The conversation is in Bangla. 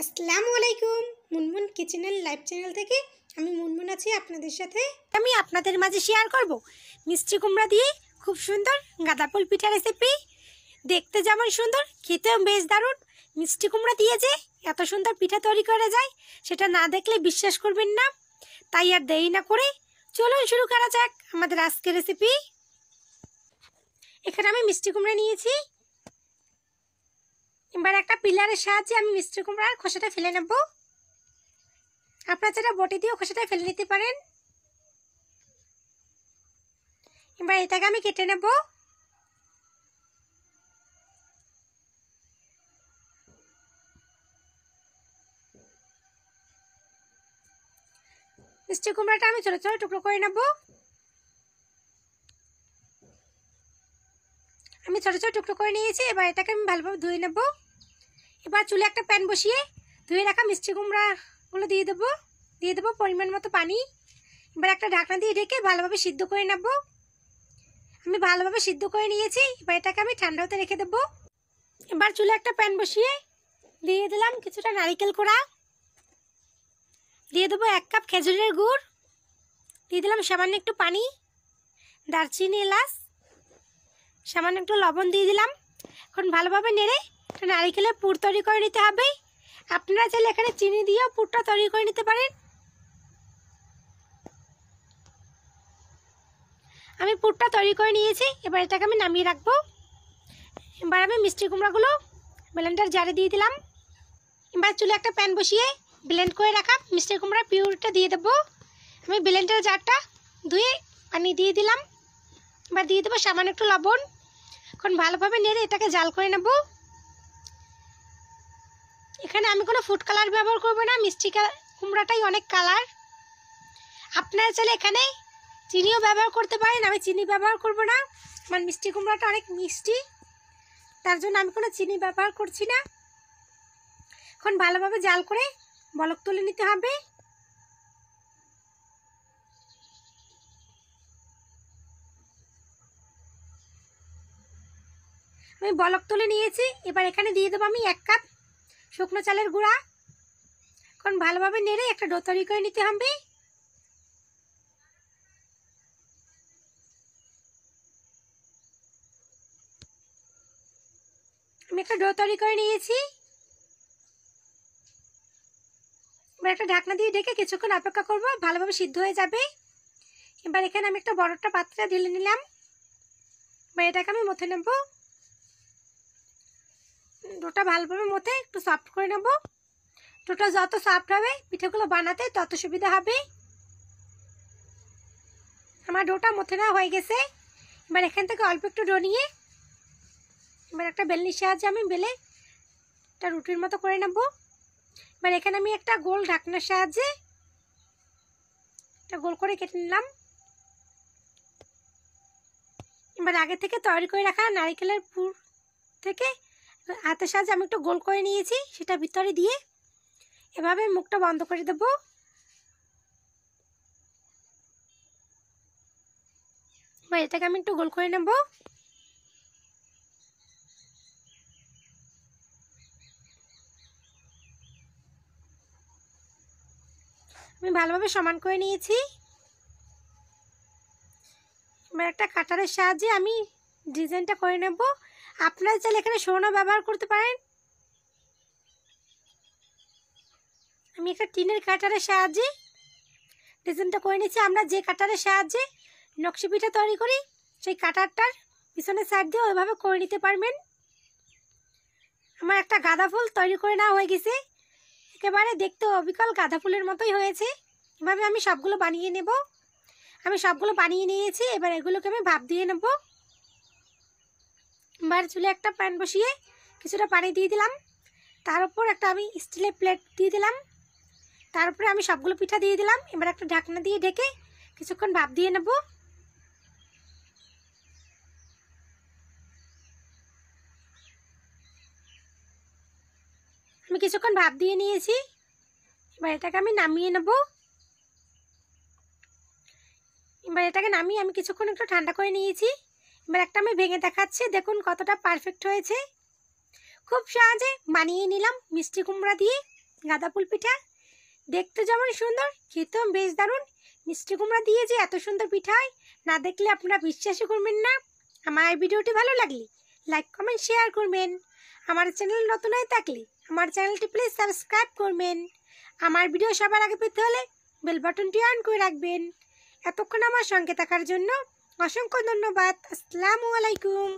আসসালামু আলাইকুম। মুনমুন কিচেনের লাইভ চ্যানেল থেকে আমি মুনমুন আছি আপনাদের সাথে। আমি আপনাদের মাঝে শেয়ার করব মিষ্টি কুমড়া দিয়ে খুব সুন্দর গাঁদা ফুল পিঠা রেসিপি। দেখতে যেমন সুন্দর, খেতেও বেশ দারুণ। মিষ্টি কুমড়া দিয়ে যে এত সুন্দর পিঠা তৈরি করা যায় সেটা না দেখলে বিশ্বাস করবেন না। তাই আর দেরি না করে চলুন শুরু করা যাক আমাদের আজকের রেসিপি। এখানে আমি মিষ্টি কুমড়া নিয়েছি। এবার একটা পিলারের সাহায্যে আমি মিষ্টি কুমড়ার খোসাটা ফেলে নেব। আপনারা যারা বটি দিয়েও খোসাটা ফেলে নিতে পারেন। এবার এটাকে আমি কেটে নেব। মিষ্টি কুমড়াটা আমি ছোট ছোট টুকরো করে নেব। আমি ছোট ছোট টুকরো করে নিয়েছি। এবার এটাকে আমি ভালোভাবে ধুয়ে নেব। এবার চুলে একটা প্যান বসিয়ে ধুয়ে রাখা মিষ্টি কুমড়াগুলো দিয়ে দেবো পরিমাণ মতো পানি। এবার একটা ঢাকনা দিয়ে ঢেকে ভালোভাবে সিদ্ধ করে নেব। আমি ভালোভাবে সিদ্ধ করে নিয়েছি। এবার এটাকে আমি ঠান্ডা হতে রেখে দেবো। এবার চুলে একটা প্যান বসিয়ে দিয়ে দিলাম কিছুটা নারকেল কোড়া, দিয়ে দেবো 1 কাপ খেজুরের গুড়, দিয়ে দিলাম সামান্য একটু পানি, দারচিনি, এলাচ, সামান্য একটু লবণ দিয়ে দিলাম। এখন ভালোভাবে নেড়ে একটা নারকেলের পুর তৈরি করে নিতে হবে। আপনারা চাইলে এখানে চিনি দিয়েও পুরটা তৈরি করে নিতে পারেন। আমি পুরটা তৈরি করে নিয়েছি। এবার এটাকে আমি নামিয়ে রাখবো। এবার আমি মিষ্টি কুমড়াগুলো ব্লেন্ডার জারে দিয়ে দিলাম। এবার চুলে একটা প্যান বসিয়ে ব্লেন্ড করে রাখা মিষ্টি কুমড়ার পিউরিটা দিয়ে দেবো। আমি ব্লেন্ডার জারটা ধুয়ে পানি দিয়ে দিলাম। এবার দিয়ে দেবো সামান্য একটু লবণ। এখন ভালোভাবে নেড়ে এটাকে জাল করে নেব। এখানে আমি কোনো ফুড কালার ব্যবহার করবো না, মিষ্টি কুমড়াটাই অনেক কালার। আপনারা চাইলে এখানে চিনিও ব্যবহার করতে পারেন। আমি চিনি ব্যবহার করব না, আমার মিষ্টি কুমড়াটা অনেক মিষ্টি, তার জন্য আমি কোনো চিনি ব্যবহার করছি না। এখন ভালোভাবে জাল করে বলক তুলে নিতে হবে। আমি বলক তুলে নিয়েছি। এবার এখানে দিয়ে দেবো আমি 1 কাপ শুকনো চালের গুঁড়া। এখন ভালোভাবে নেড়ে একটা ডো তৈরি করে নিতে হবে। আমি একটা ডো তৈরি করে নিয়েছি। এবার একটা ঢাকনা দিয়ে ঢেকে কিছুক্ষণ অপেক্ষা করব, ভালোভাবে সিদ্ধ হয়ে যাবে। এবার এখানে আমি একটা বড়টা পাত্রে ঢেলে নিলাম। এবার এটাকে আমি মথে নেব। ডোটা ভালোভাবে মথে একটু সফট করে নেব। ডোটা যত সফট হবে পিঠেগুলো বানাতে তত সুবিধা হবে। আমার ডোটা মথে নেওয়া হয়ে গেছে। এবার এখান থেকে অল্প একটু ডো নিয়ে এবার একটা বেলনির সাহায্যে আমি বেলে একটা রুটির মতো করে নেব। এবার এখানে আমি একটা গোল ঢাকনার সাহায্যে একটা গোল করে কেটে নিলাম। এবার আগে থেকে তৈরি করে রাখা নারকেলের পুর থেকে হাতের সাহায্যে আমি একটু গোল করে নিয়েছি, সেটা ভিতরে দিয়ে এভাবে মুখটা বন্ধ করে দেব। এবার এটাকে আমি একটু গোল করে নেব। আমি ভালোভাবে সমান করে নিয়েছি। এবার একটা কাটারের সাহায্যে আমি ডিজাইনটা করে নেব। আপনারা চাইলে এখানে সোনা ব্যবহার করতে পারেন। আমি একটা টিনের কাটারের সাহায্যে ডিজাইনটা করে নিয়েছি। আমরা যে কাটারের সাহায্যে নকশি পিঠা তৈরি করি সেই কাটারটার পিছনের সাইড দিয়ে ওইভাবে করে নিতে পারবেন। আমার একটা গাঁদা ফুল তৈরি করে নেওয়া হয়ে গেছে। একেবারে দেখতে অবিকল গাঁদা ফুলের মতোই হয়েছে। এভাবে আমি সবগুলো বানিয়ে নেব। আমি সবগুলো বানিয়ে নিয়েছি। এবার এগুলোকে আমি ভাপ দিয়ে নেব। এবার চুলে একটা প্যান বসিয়ে কিছুটা পানি দিয়ে দিলাম। তার উপর একটা আমি স্টিলের প্লেট দিয়ে দিলাম। তার উপরে আমি সবগুলো পিঠা দিয়ে দিলাম। এবার একটা ঢাকনা দিয়ে ঢেকে কিছুক্ষণ ভাপ দিয়ে নেব। আমি কিছুক্ষণ ভাপ দিয়ে নিয়েছি। এবার এটাকে আমি নামিয়ে নেব। এবার এটাকে নামিয়ে আমি কিছুক্ষণ একটু ঠান্ডা করে নিয়েছি। এবার একটা আমি ভেঙে দেখাচ্ছি, দেখুন কতটা পারফেক্ট হয়েছে। খুব সহজে বানিয়ে নিলাম মিষ্টি কুমড়া দিয়ে গাঁদা ফুল পিঠা দেখতে যেমন সুন্দর, খেতেও বেশ দারুণ। মিষ্টি কুমড়া দিয়ে যে এত সুন্দর পিঠা হয়, না দেখলে আপনারা বিশ্বাসই করবেন না। আমার এই ভিডিওটি ভালো লাগলে লাইক কমেন্ট শেয়ার করবেন। আমার চ্যানেল নতুন হয়ে থাকলে আমার চ্যানেলটি প্লিজ সাবস্ক্রাইব করবেন। আমার ভিডিও সবার আগে পেতে হলে বেল বাটনটি অন করে রাখবেন। এতক্ষণ আমার সঙ্গে থাকার জন্য অসংখ্য ধন্যবাদ। আসসালামু আলাইকুম।